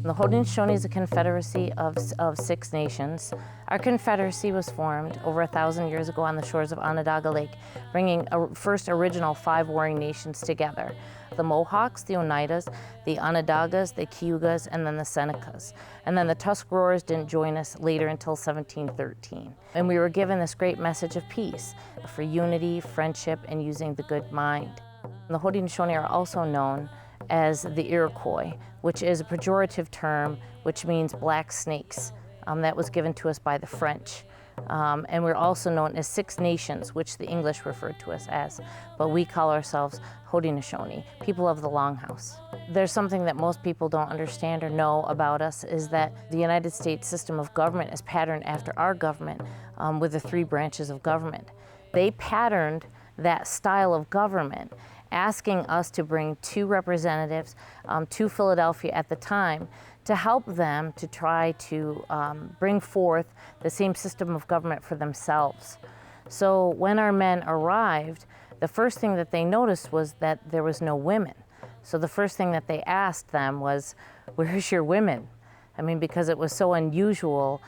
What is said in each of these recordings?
The Haudenosaunee is a confederacy of 6 nations. Our confederacy was formed over 1,000 years ago on the shores of Onondaga Lake, bringing first original 5 warring nations together. The Mohawks, the Oneidas, the Onondagas, the Cayugas, and then the Senecas. And then the Tuscaroras didn't join us later until 1713. And we were given this great message of peace, for unity, friendship, and using the good mind. The Haudenosaunee are also known as the Iroquois, which is a pejorative term which means black snakes. That was given to us by the French. And we're also known as 6 nations, which the English referred to us as, but we call ourselves Haudenosaunee, people of the Longhouse. There's something that most people don't understand or know about us, is that the United States system of government is patterned after our government, with the 3 branches of government. They patterned that style of government, asking us to bring 2 representatives to Philadelphia at the time to help them to try to bring forth the same system of government for themselves. So when our men arrived, the first thing that they noticed was that there was no women. So the first thing that they asked them was, "Where's your women?" I mean, because it was so unusual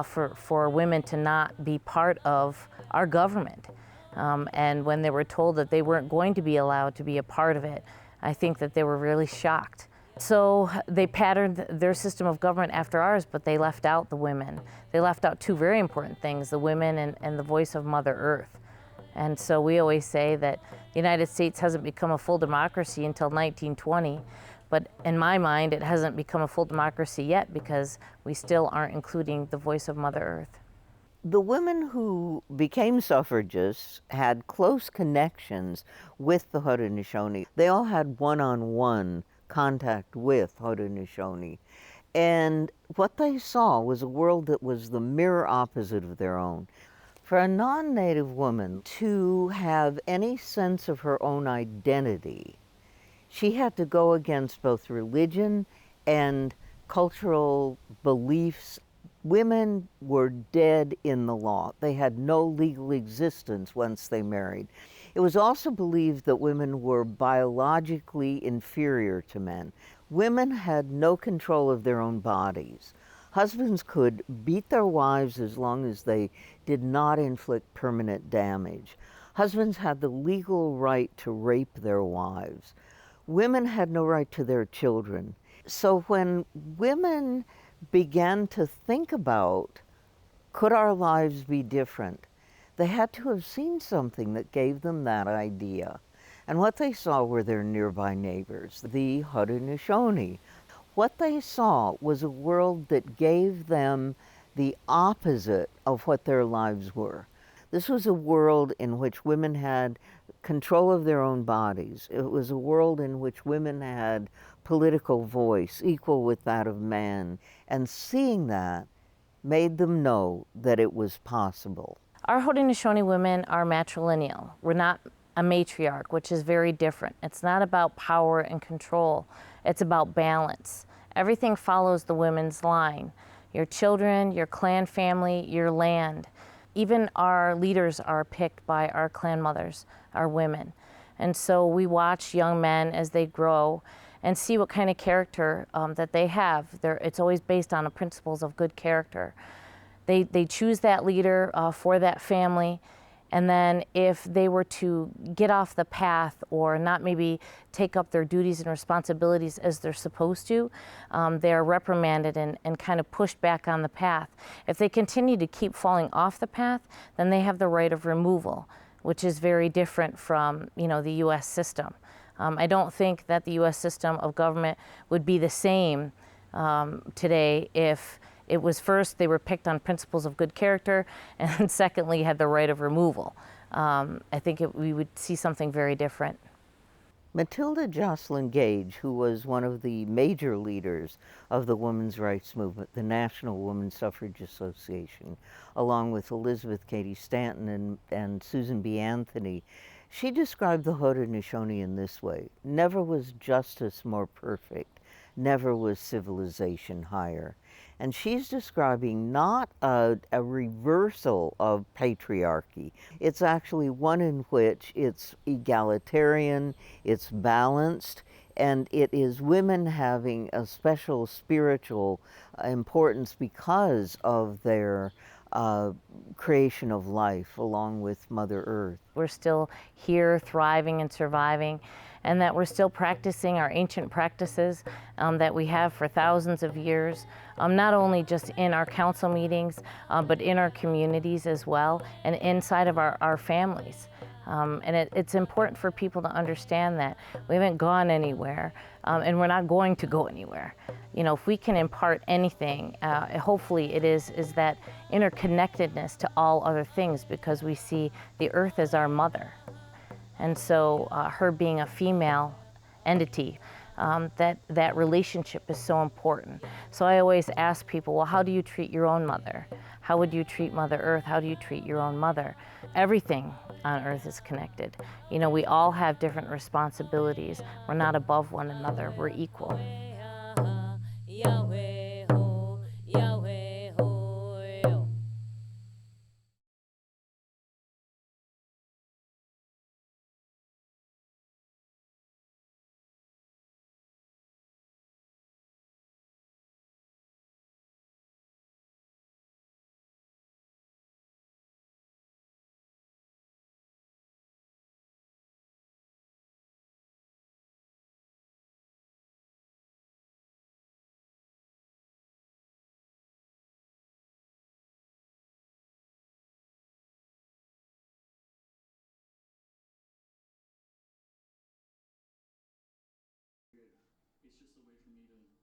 for women to not be part of our government. And when they were told that they weren't going to be allowed to be a part of it, I think that they were really shocked. So they patterned their system of government after ours, but they left out the women. They left out 2 very important things, the women and the voice of Mother Earth. And so we always say that the United States hasn't become a full democracy until 1920, but in my mind, it hasn't become a full democracy yet because we still aren't including the voice of Mother Earth. The women who became suffragists had close connections with the Haudenosaunee. They all had one-on-one contact with Haudenosaunee. And what they saw was a world that was the mirror opposite of their own. For a non-Native woman to have any sense of her own identity, she had to go against both religion and cultural beliefs. Women were dead in the law. They had no legal existence once they married. It was also believed that women were biologically inferior to men. Women had no control of their own bodies. Husbands could beat their wives as long as they did not inflict permanent damage. Husbands had the legal right to rape their wives. Women had no right to their children. So when women began to think about, could our lives be different, they had to have seen something that gave them that idea. And what they saw were their nearby neighbors, the Haudenosaunee. What they saw was a world that gave them the opposite of what their lives were. This was a world in which women had control of their own bodies. It was a world in which women had political voice equal with that of man. And seeing that made them know that it was possible. Our Haudenosaunee women are matrilineal. We're not a matriarch, which is very different. It's not about power and control. It's about balance. Everything follows the women's line. Your children, your clan family, your land. Even our leaders are picked by our clan mothers, our women. And so we watch young men as they grow and see what kind of character that they have. It's always based on the principles of good character. They choose that leader for that family, and then if they were to get off the path or not maybe take up their duties and responsibilities as they're supposed to, they're reprimanded and kind of pushed back on the path. If they continue to keep falling off the path, then they have the right of removal, which is very different from, the U.S. system. I don't think that the U.S. system of government would be the same today if it was first they were picked on principles of good character, and secondly had the right of removal. I think we would see something very different. Matilda Jocelyn Gage, who was one of the major leaders of the women's rights movement, the National Woman Suffrage Association, along with Elizabeth Cady Stanton and Susan B. Anthony, she described the Haudenosaunee in this way: never was justice more perfect, never was civilization higher. And she's describing not a reversal of patriarchy. It's actually one in which it's egalitarian, it's balanced, And it is women having a special spiritual importance because of their creation of life along with Mother Earth. We're still here, thriving and surviving, and that we're still practicing our ancient practices that we have for thousands of years, not only just in our council meetings, but in our communities as well, and inside of our families. It's important for people to understand that we haven't gone anywhere, and we're not going to go anywhere. You know, if we can impart anything, hopefully it is that interconnectedness to all other things, because we see the earth as our mother. And so her being a female entity, that relationship is so important. So I always ask people, well, how do you treat your own mother? How would you treat Mother Earth? How do you treat your own mother? Everything on Earth is connected. You know, we all have different responsibilities. We're not above one another, we're equal. It's just a way for me to